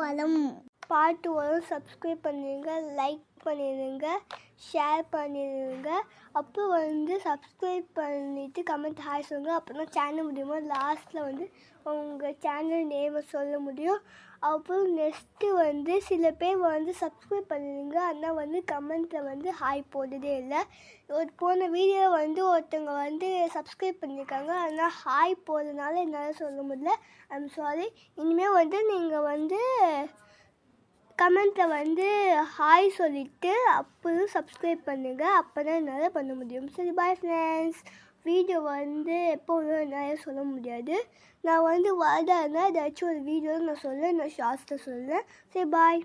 வரும். பாட்டு வரும். சப்ஸ்கிரைப் பண்ணிடுங்க, லைக் பண்ணிடுங்க, ஷேர் பண்ணிடுங்க. அப்புறம் சப்ஸ்கிரைப் பண்ணிவிட்டு கமெண்ட் ஹாய் சொல்லுங்கள். அப்போ தான் சேனல் முடியுமோ லாஸ்ட்டில் உங்கள் சேனல் நேமை சொல்ல முடியும். அப்புறம் நெக்ஸ்ட்டு சில பேர் சப்ஸ்கிரைப் பண்ணிடுங்க, ஆனால் கமெண்ட்டில் ஹாய் போடுறதே இல்லை. போன வீடியோ ஒருத்தவங்க சப்ஸ்கிரைப் பண்ணியிருக்காங்க, ஆனால் ஹாய் போடுறதுனால என்னால் சொல்ல முடியல. I'm sorry. இனிமேல் நீங்கள் கமெண்ட்டில் ஹாய் சொல்லிவிட்டு அப்புறம் சப்ஸ்கிரைப் பண்ணுங்கள். அப்போ தான் என்னால் பண்ண முடியும். சரி, பாய் ஃப்ரெண்ட்ஸ். வீடியோ எப்போதும் என்னால் சொல்ல முடியாது. நான் வாதாடினா ஏதாச்சும் ஒரு வீடியோவில் நான் ஷார்ட்ஸில் சொல்லுவேன். சரி, பாய்.